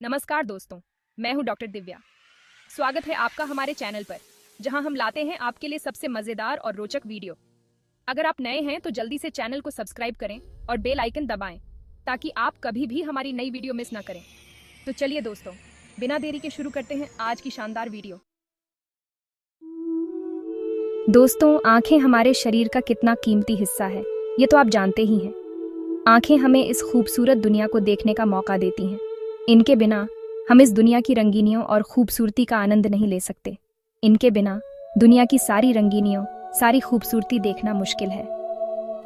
नमस्कार दोस्तों, मैं हूं डॉक्टर दिव्या। स्वागत है आपका हमारे चैनल पर, जहां हम लाते हैं आपके लिए सबसे मजेदार और रोचक वीडियो। अगर आप नए हैं तो जल्दी से चैनल को सब्सक्राइब करें और बेल आइकन दबाएं ताकि आप कभी भी हमारी नई वीडियो मिस ना करें। तो चलिए दोस्तों, बिना देरी के शुरू करते हैं आज की शानदार वीडियो। दोस्तों, आंखें हमारे शरीर का कितना कीमती हिस्सा है, ये तो आप जानते ही हैं। आंखें हमें इस खूबसूरत दुनिया को देखने का मौका देती हैं। इनके बिना हम इस दुनिया की रंगीनियों और खूबसूरती का आनंद नहीं ले सकते। इनके बिना दुनिया की सारी रंगीनियों, सारी खूबसूरती देखना मुश्किल है।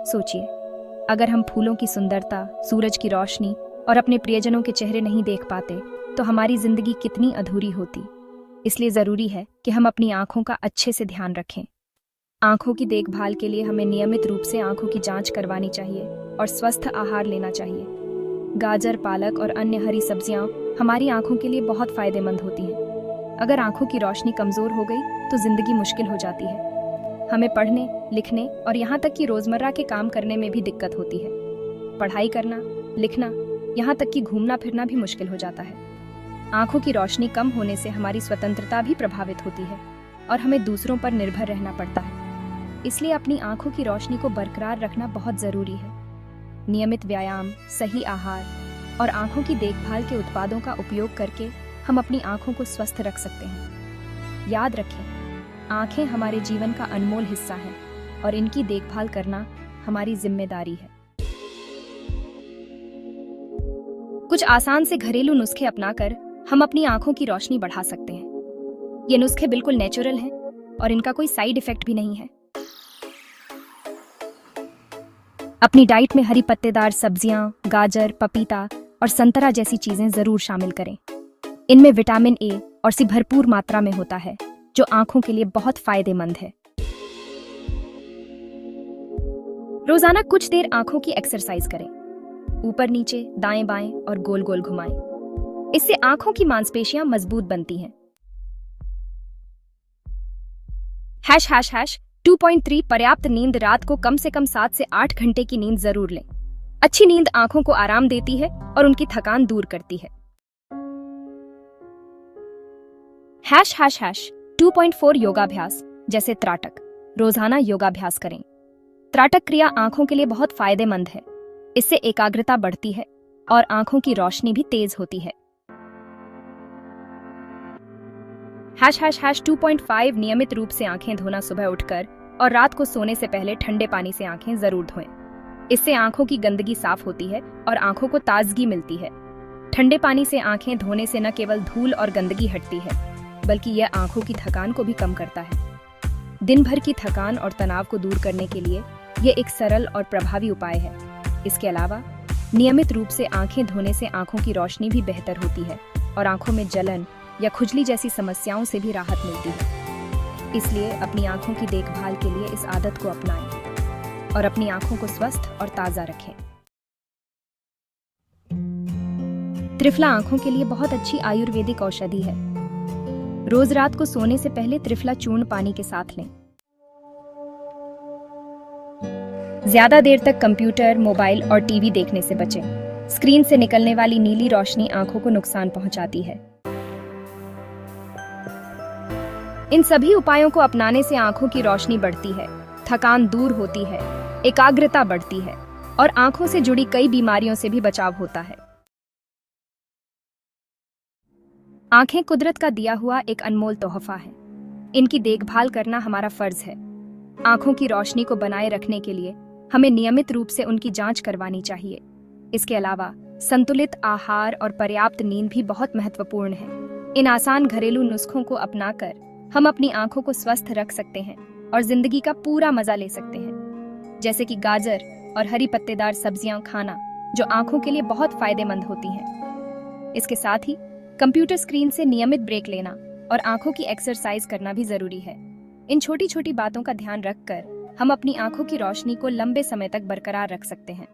सोचिए, अगर हम फूलों की सुंदरता, सूरज की रोशनी और अपने प्रियजनों के चेहरे नहीं देख पाते तो हमारी जिंदगी कितनी अधूरी होती। इसलिए जरूरी है कि हम अपनी आंखों का अच्छे से ध्यान रखें। आंखों की देखभाल के लिए हमें नियमित रूप से आंखों की जांच करवानी चाहिए और स्वस्थ आहार लेना चाहिए। गाजर, पालक और अन्य हरी सब्जियां हमारी आंखों के लिए बहुत फायदेमंद होती हैं। अगर आंखों की रोशनी कमजोर हो गई तो जिंदगी मुश्किल हो जाती है। हमें पढ़ने, लिखने और यहाँ तक कि रोजमर्रा के काम करने में भी दिक्कत होती है। पढ़ाई करना, लिखना, यहाँ तक कि घूमना फिरना भी मुश्किल हो जाता है। आंखों की रोशनी कम होने से हमारी स्वतंत्रता भी प्रभावित होती है और हमें दूसरों पर निर्भर रहना पड़ता है। इसलिए अपनी आंखों की रोशनी को बरकरार रखना बहुत जरूरी है। नियमित व्यायाम, सही आहार और आंखों की देखभाल के उत्पादों का उपयोग करके हम अपनी आंखों को स्वस्थ रख सकते हैं। याद रखें, आंखें हमारे जीवन का अनमोल हिस्सा हैं और इनकी देखभाल करना हमारी जिम्मेदारी है। कुछ आसान से घरेलू नुस्खे अपनाकर हम अपनी आंखों की रोशनी बढ़ा सकते हैं। ये नुस्खे बिल्कुल नेचुरल हैं और इनका कोई साइड इफेक्ट भी नहीं है। अपनी डाइट में हरी पत्तेदार सब्जियां, गाजर, पपीता और संतरा जैसी चीजें जरूर शामिल करें। इनमें विटामिन ए और सी भरपूर मात्रा में होता है, जो आंखों के लिए बहुत फायदेमंद है। रोजाना कुछ देर आंखों की एक्सरसाइज करें। ऊपर नीचे, दाएं बाएं और गोल गोल घुमाएं। इससे आंखों की मांसपेशियां मजबूत बनती हैं। ###2.3 पर्याप्त नींद। रात को कम से कम 7 से 8 घंटे की नींद जरूर लें। अच्छी नींद आंखों को आराम देती है और उनकी थकान दूर करती है। ###2.4 योगाभ्यास, जैसे त्राटक। रोजाना योगाभ्यास करें। त्राटक क्रिया आंखों के लिए बहुत फायदेमंद है। इससे एकाग्रता बढ़ती है और आंखों की रोशनी भी तेज होती है। ###2.5 नियमित रूप से आंखें धोना। सुबह उठकर और रात को सोने से पहले ठंडे पानी से आंखें जरूर धोएं। इससे आंखों की गंदगी साफ होती है और आंखों को ताजगी मिलती है। ठंडे पानी से आंखें धोने से न केवल धूल और गंदगी हटती है, बल्कि यह आंखों की थकान को भी कम करता है। दिन भर की थकान और तनाव को दूर करने के लिए यह एक सरल और प्रभावी उपाय है। इसके अलावा नियमित रूप से आंखें धोने से आंखों की रोशनी भी बेहतर होती है और आंखों में जलन या खुजली जैसी समस्याओं से भी राहत मिलती है। इसलिए अपनी आंखों की देखभाल के लिए इस आदत को अपनाएं और अपनी आंखों को स्वस्थ और ताजा रखें। त्रिफला आंखों के लिए बहुत अच्छी आयुर्वेदिक औषधि है। रोज रात को सोने से पहले त्रिफला चूर्ण पानी के साथ लें। ज्यादा देर तक कंप्यूटर, मोबाइल और टीवी देखने से बचें। स्क्रीन से निकलने वाली नीली रोशनी आंखों को नुकसान पहुंचाती है। इन सभी उपायों को अपनाने से आंखों की रोशनी बढ़ती है, थकान दूर होती है, एकाग्रता बढ़ती है और आंखों से जुड़ी कई बीमारियों से भी बचाव होता है। आंखें कुदरत का दिया हुआ एक अनमोल तोहफा है। इनकी देखभाल करना हमारा फर्ज है। आंखों की रोशनी को बनाए रखने के लिए हमें नियमित रूप से उनकी जांच करवानी चाहिए। इसके अलावा संतुलित आहार और पर्याप्त नींद भी बहुत महत्वपूर्ण है। इन आसान घरेलू नुस्खों को अपनाकर हम अपनी आंखों को स्वस्थ रख सकते हैं और जिंदगी का पूरा मजा ले सकते हैं। जैसे कि गाजर और हरी पत्तेदार सब्जियां खाना, जो आंखों के लिए बहुत फायदेमंद होती हैं। इसके साथ ही कंप्यूटर स्क्रीन से नियमित ब्रेक लेना और आंखों की एक्सरसाइज करना भी जरूरी है। इन छोटी छोटी बातों का ध्यान रखकर हम अपनी आंखों की रोशनी को लंबे समय तक बरकरार रख सकते हैं।